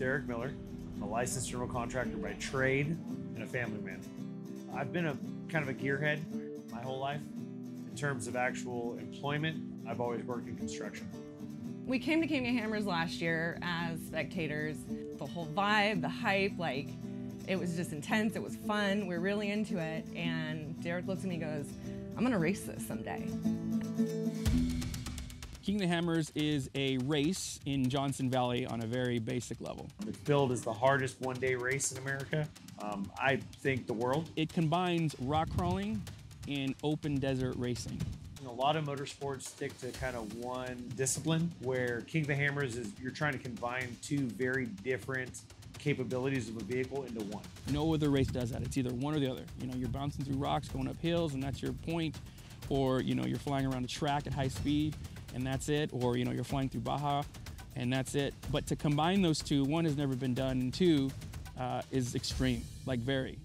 Derek Miller. I'm a licensed general contractor by trade and a family man. I've been a kind of a gearhead my whole life. In terms of actual employment, I've always worked in construction. We came to King of Hammers last year as spectators. The whole vibe, the hype, like, it was just intense, it was fun, we're really into it, and Derek looks at me and goes, I'm gonna race this someday. King of the Hammers is a race in Johnson Valley on a very basic level. It's billed as the hardest one-day race in America. I think the world. It combines rock crawling and open desert racing. A lot of motorsports stick to kind of one discipline, where King of the Hammers is you're trying to combine two very different capabilities of a vehicle into one. No other race does that. It's either one or the other. You know, you're bouncing through rocks, going up hills, and that's your point. Or, you know, you're flying around a track at high speed, and that's it. Or, you know, you're flying through Baja, and that's it. But to combine those two, one has never been done, and two is extreme, like very.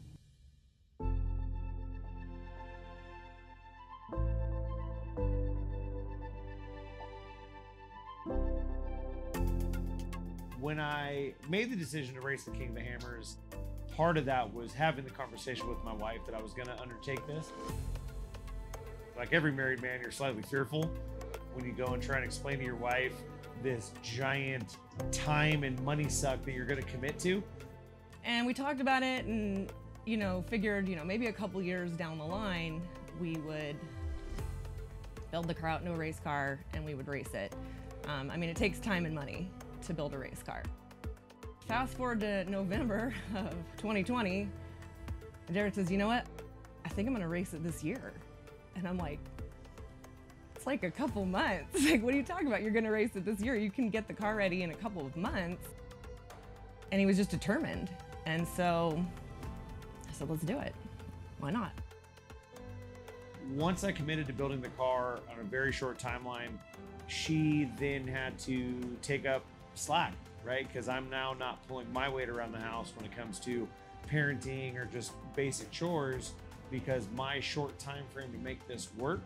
When I made the decision to race the King of the Hammers, part of that was having the conversation with my wife that I was going to undertake this. Like every married man, you're slightly fearful when you go and try and explain to your wife this giant time and money suck that you're going to commit to. And we talked about it and, you know, figured, you know, maybe a couple years down the line, we would build the car out into a race car and we would race it. I mean, it takes time and money to build a race car. Fast forward to November of 2020, Derek says, you know what? I think I'm gonna race it this year. And I'm like, it's like a couple months. Like, what are you talking about? You're gonna race it this year. You can get the car ready in a couple of months. And he was just determined. And so I said, let's do it. Why not? Once I committed to building the car on a very short timeline, she then had to take up slack, right? Because I'm now not pulling my weight around the house when it comes to parenting or just basic chores, because my short time frame to make this work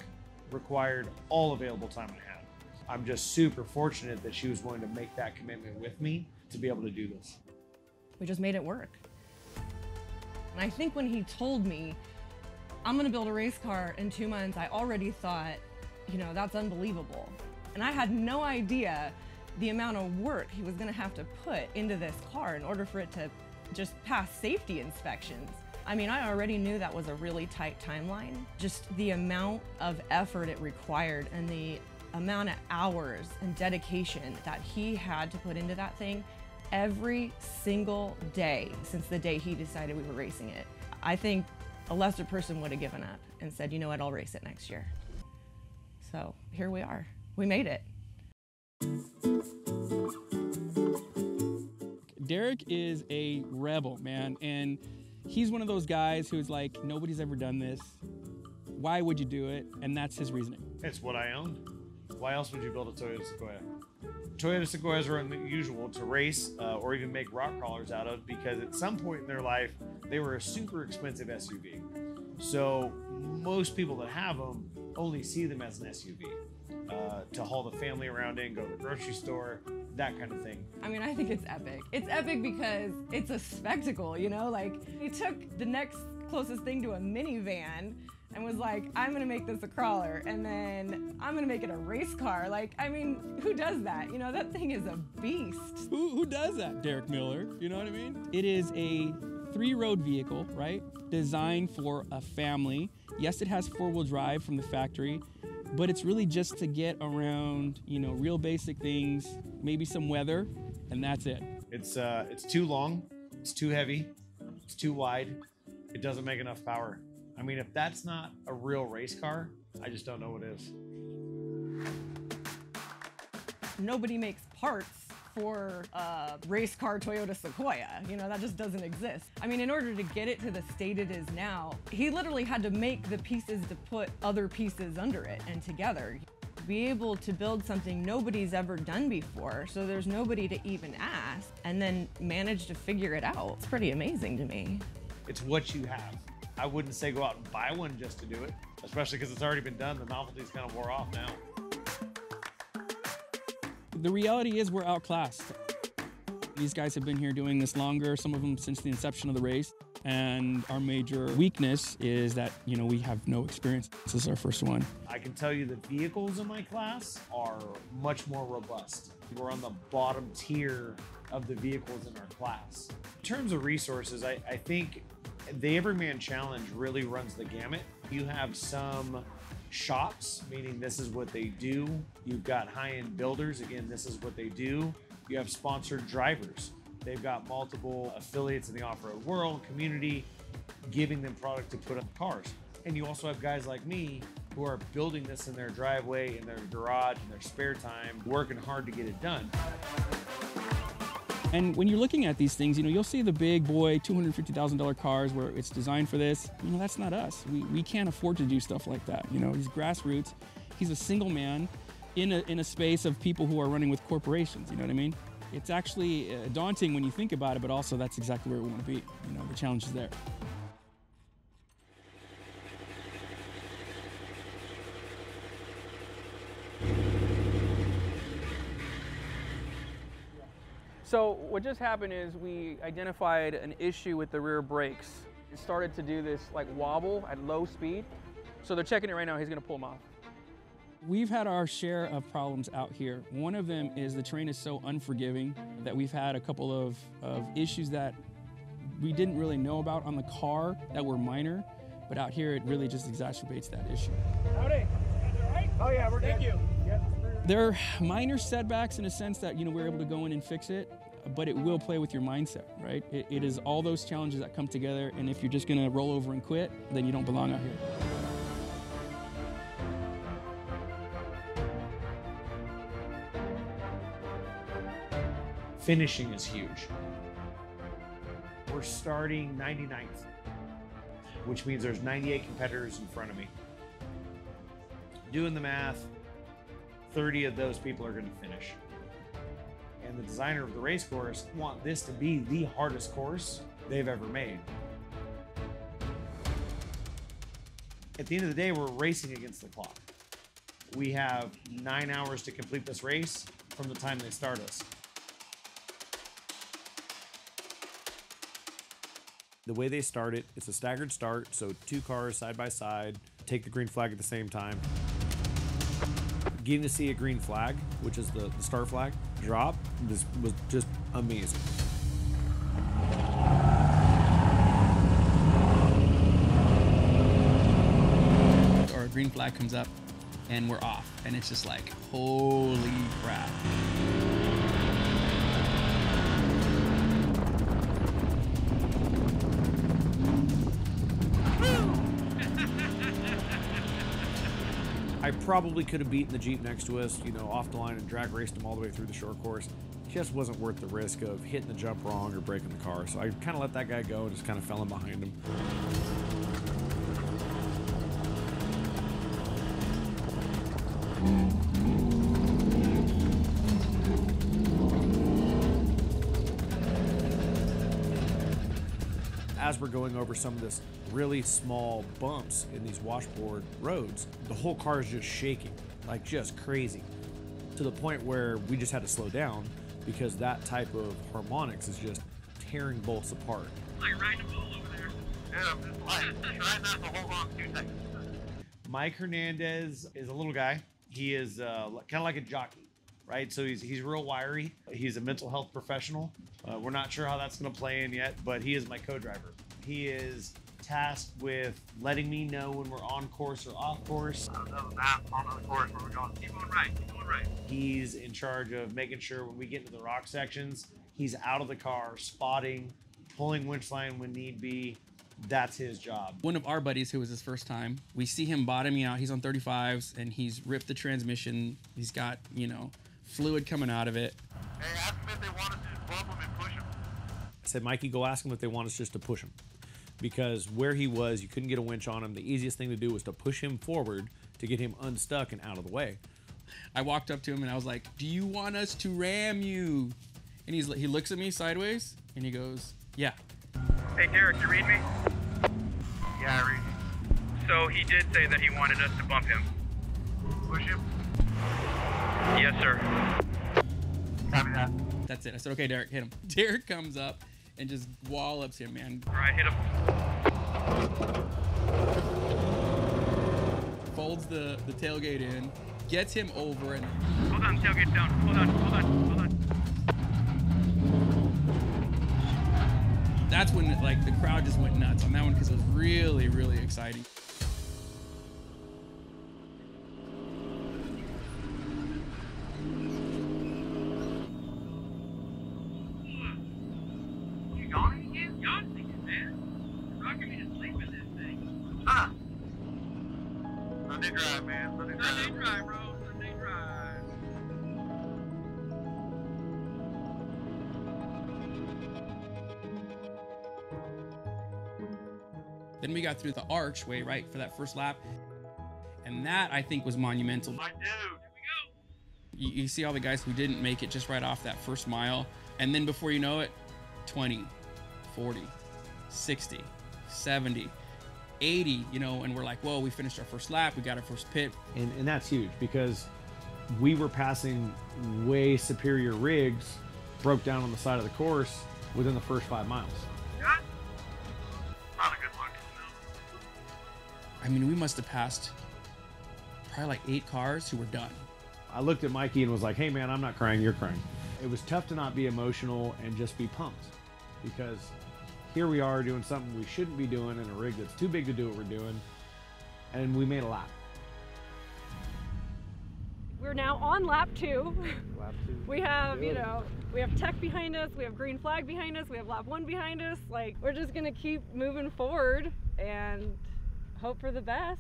required all available time I had. I'm just super fortunate that she was willing to make that commitment with me to be able to do this. We just made it work. And I think when he told me, I'm gonna build a race car in 2 months, I already thought, you know, that's unbelievable. And I had no idea the amount of work he was gonna have to put into this car in order for it to just pass safety inspections. I mean, I already knew that was a really tight timeline. Just the amount of effort it required and the amount of hours and dedication that he had to put into that thing every single day since the day he decided we were racing it. I think a lesser person would have given up and said, you know what, I'll race it next year. So here we are. We made it. Derek is a rebel, man, and he's one of those guys who's like, nobody's ever done this. Why would you do it? And that's his reasoning. It's what I owned. Why else would you build a Toyota Sequoia? Toyota Sequoias are unusual to race or even make rock crawlers out of, because at some point in their life, they were a super expensive SUV. So most people that have them only see them as an SUV to haul the family around in, go to the grocery store, that kind of thing. I mean, I think it's epic. It's epic because it's a spectacle, you know? Like, he took the next closest thing to a minivan and was like, I'm gonna make this a crawler, and then I'm gonna make it a race car. Like, I mean, who does that? You know, that thing is a beast. Who does that? Derek Miller, you know what I mean? It is a 3-road vehicle, right? Designed for a family. Yes, it has 4-wheel drive from the factory, but it's really just to get around, you know, real basic things, maybe some weather, and that's it. It's too long, it's too heavy, it's too wide, it doesn't make enough power. I mean, if that's not a real race car, I just don't know what is. Nobody makes parts for a race car Toyota Sequoia. You know, that just doesn't exist. I mean, in order to get it to the state it is now, he literally had to make the pieces to put other pieces under it and together. Be able to build something nobody's ever done before, so there's nobody to even ask, and then manage to figure it out. It's pretty amazing to me. It's what you have. I wouldn't say go out and buy one just to do it, especially because it's already been done. The novelty's kind of wore off now. The reality is we're outclassed. These guys have been here doing this longer, some of them since the inception of the race. And our major weakness is that, we have no experience. This is our first one. I can tell you the vehicles in my class are much more robust. We're on the bottom tier of the vehicles in our class. In terms of resources, I think the Everyman Challenge really runs the gamut. You have some shops, meaning this is what they do. You've got high-end builders, again, this is what they do. You have sponsored drivers. They've got multiple affiliates in the off-road world, community, giving them product to put on the cars. And you also have guys like me who are building this in their driveway, in their garage, in their spare time, working hard to get it done. And when you're looking at these things, you'll see the big boy $250,000 cars where it's designed for this. That's not us. We can't afford to do stuff like that. He's grassroots. He's a single man in a space of people who are running with corporations. You know what I mean? It's actually daunting when you think about it, but also that's exactly where we want to be. The challenge is there. So what just happened is we identified an issue with the rear brakes. It started to do this like wobble at low speed. So they're checking it right now. He's gonna pull them off. We've had our share of problems out here. One of them is the terrain is so unforgiving that we've had a couple of issues that we didn't really know about on the car that were minor, but out here it really just exacerbates that issue. Howdy. Right? Oh yeah, we're good. Thank you. Yep. They're minor setbacks in a sense that we're able to go in and fix it, but it will play with your mindset, right? It is all those challenges that come together, and if you're just gonna roll over and quit, then you don't belong out here. Finishing is huge. We're starting 99th, which means there's 98 competitors in front of me. Doing the math, 30 of those people are going to finish. And the designer of the race course want this to be the hardest course they've ever made. At the end of the day, we're racing against the clock. We have 9 hours to complete this race from the time they start us. The way they start it, it's a staggered start, so 2 cars side by side, take the green flag at the same time. Getting to see a green flag, which is the start flag, drop, this was just amazing. Or a green flag comes up and we're off, and it's just like, holy crap. I probably could have beaten the Jeep next to us, off the line and drag raced them all the way through the short course. It just wasn't worth the risk of hitting the jump wrong or breaking the car. So I kind of let that guy go and just kind of fell in behind him. As we're going over some of this really small bumps in these washboard roads, the whole car is just shaking, like just crazy, to the point where we just had to slow down because that type of harmonics is just tearing bolts apart. Like riding a bull over there. Yeah, I'm just riding that for a whole long 2 seconds. Mike Hernandez is a little guy. He is kind of like a jockey, right? So he's real wiry. He's a mental health professional. We're not sure how that's going to play in yet, but he is my co-driver. He is tasked with letting me know when we're on course or off course. On the course where we're going. Keep going right, keep going right. He's in charge of making sure when we get into the rock sections, he's out of the car, spotting, pulling winch line when need be. That's his job. One of our buddies who was his first time, we see him bottoming out. He's on 35s and he's ripped the transmission. He's got, fluid coming out of it. Hey, ask them if they want us to just bump them and push them. I said, Mikey, go ask him if they want us just to push him. Because where he was, you couldn't get a winch on him. The easiest thing to do was to push him forward to get him unstuck and out of the way. I walked up to him and I was like, do you want us to ram you? And he looks at me sideways and he goes, yeah. Hey, Derek, you read me? Yeah, I read you. So he did say that he wanted us to bump him. Push him? Yes, sir. Copy that. That's it. I said, okay, Derek, hit him. Derek comes up and just wallops him, man. All right, hit him. Folds the tailgate in, gets him over, and Hold on, tailgate's down. Hold on. that's when like the crowd just went nuts on that one because it was really, really exciting. You yawning again? Yawning, man. You're rocking me to sleep in this thing. Huh. Sunday drive, man. Sunday Sunday drive. drive, bro. Sunday drive. Then we got through the archway, right, for that first lap. And that, I think, was monumental. My dude. You see all the guys who didn't make it just right off that first mile. And then before you know it, 20, 40, 60, 70, 80, you know, and we're like, whoa, we finished our first lap. We got our first pit. And that's huge because we were passing way superior rigs, broke down on the side of the course within the first 5 miles. Not a good look. I mean, we must have passed probably like 8 cars who were done. I looked at Mikey and was like, hey man, I'm not crying, you're crying. It was tough to not be emotional and just be pumped because here we are doing something we shouldn't be doing in a rig that's too big to do what we're doing, and we made a lap. We're now on lap 2. Lap 2. We have, you know, we have tech behind us, we have green flag behind us, we have lap 1 behind us. Like, we're just gonna keep moving forward and hope for the best.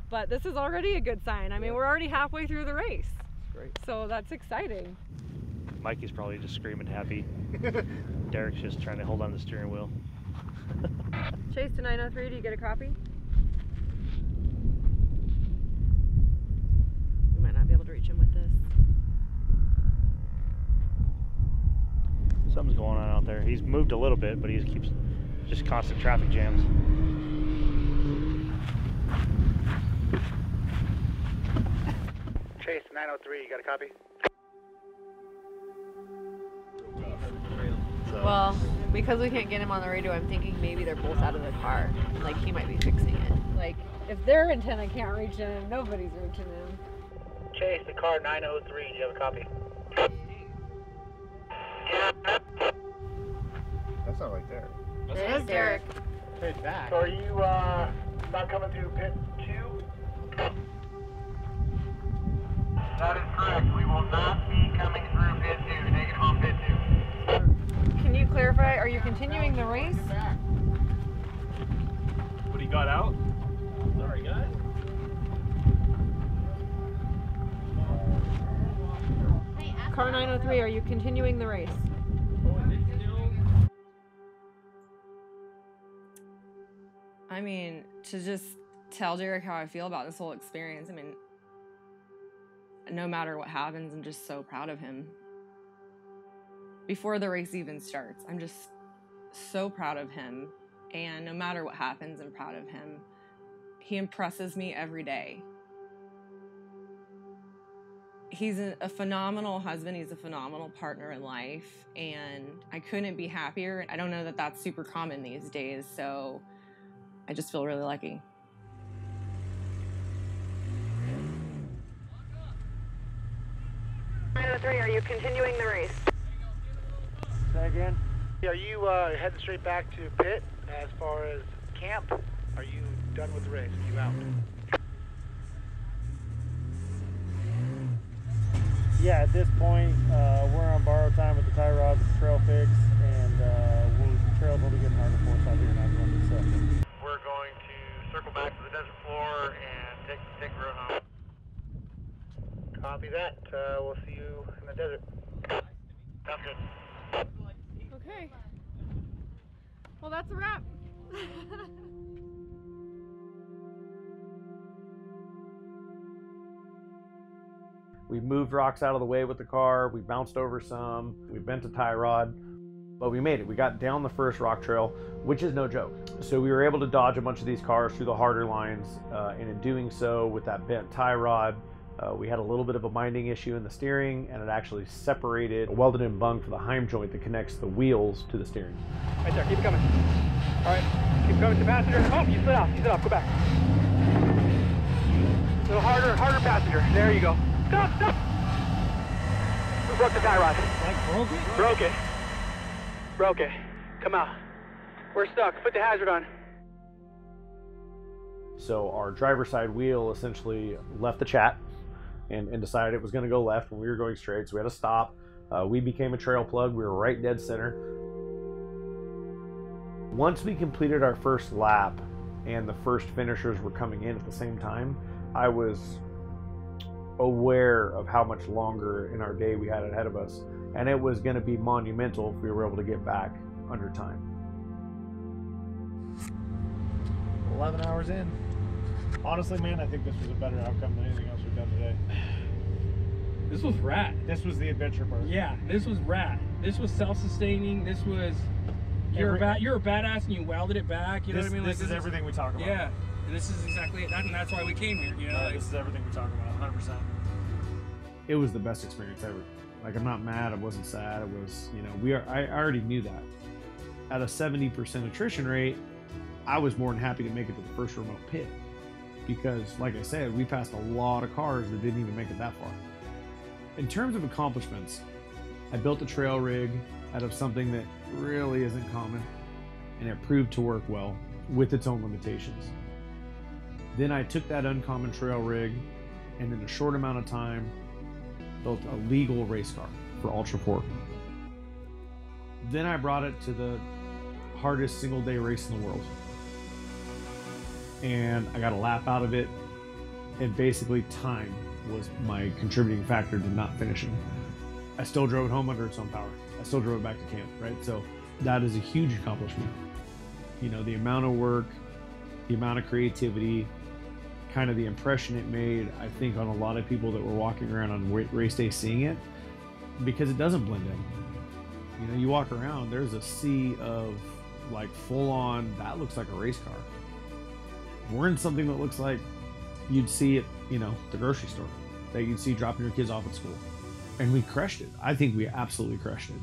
But this is already a good sign. I mean, we're already halfway through the race. Great. So that's exciting. Mikey's probably just screaming happy. Derek's just trying to hold on to the steering wheel. Chase to 903, do you get a copy? We might not be able to reach him with this. Something's going on out there. He's moved a little bit, but he keeps just constant traffic jams. Chase 903, you got a copy? Well, because we can't get him on the radio, I'm thinking maybe they're both out of the car. Like, he might be fixing it. Like, if their antenna can't reach him, nobody's reaching him. Chase the car 903, do you have a copy? That's not right there. It is Derek. It's back. So are you not coming through pit 2? That is correct. We will not be coming through pit 2. Negative on pit 2. Can you clarify, are you continuing the race? What he got out? Sorry, guys. Car 903, are you continuing the race? I mean, to just tell Derek how I feel about this whole experience, I mean, no matter what happens, I'm just so proud of him. Before the race even starts, I'm just so proud of him. And no matter what happens, I'm proud of him. He impresses me every day. He's a phenomenal husband. He's a phenomenal partner in life. And I couldn't be happier. I don't know that that's super common these days. So I just feel really lucky. Are you continuing the race? Say again? Are you heading straight back to pit as far as camp? Are you done with the race? Are you out? Yeah, at this point, we're on borrowed time with the tie rods, the trail fix, and the trail's will be getting harder for us out here in Arizona. So We're going to circle back to the desert floor and take the road home. Copy that. We'll see you in the desert. Sounds good. Okay. Well, that's a wrap. We moved rocks out of the way with the car. We bounced over some. We bent a tie rod, but we made it. We got down the first rock trail, which is no joke. So we were able to dodge a bunch of these cars through the harder lines, and in doing so, with that bent tie rod, We had a little bit of a binding issue in the steering, and it actually separated a welded in bung for the heim joint that connects the wheels to the steering. Right there, keep it coming. All right, keep coming to passenger. Oh, you slid off, go back. A little harder passenger. There you go. Stop. We broke the tie rod. Like broke it. Come out. We're stuck. Put the hazard on. So our driver's side wheel essentially left the chat and decided it was going to go left when we were going straight, so we had to stop. We became a trail plug. We were right dead center. Once we completed our first lap and the first finishers were coming in at the same time, I was aware of how much longer in our day we had ahead of us, and it was going to be monumental if we were able to get back under time. 11 hours in. Honestly, man, I think this was a better outcome than anything else we've done today. This was rad. This was the adventure part. Yeah, this was rad. This was self-sustaining. This was you're a badass and you welded it back. You know what I mean? This is everything we talk about. Yeah, and this is exactly it. And that's why we came here. You know, this is everything we talk about. 100%. It was the best experience ever. Like, I'm not mad. I wasn't sad. It was, you know, I already knew that. At a 70% attrition rate, I was more than happy to make it to the first remote pit, because, like I said, we passed a lot of cars that didn't even make it that far. In terms of accomplishments, I built a trail rig out of something that really isn't common, and it proved to work well with its own limitations. Then I took that uncommon trail rig and in a short amount of time built a legal race car for Ultra 4. Then I brought it to the hardest single day race in the world, and I got a lap out of it, and basically time was my contributing factor to not finishing. I still drove it home under its own power. I still drove it back to camp, right? So that is a huge accomplishment. You know, the amount of work, the amount of creativity, kind of the impression it made, I think, on a lot of people that were walking around on race day seeing it, because it doesn't blend in. You know, you walk around, there's a sea of like full on, that looks like a race car. We're in something that looks like you'd see at, you know, the grocery store, that you'd see dropping your kids off at school. And we crushed it. I think we absolutely crushed it.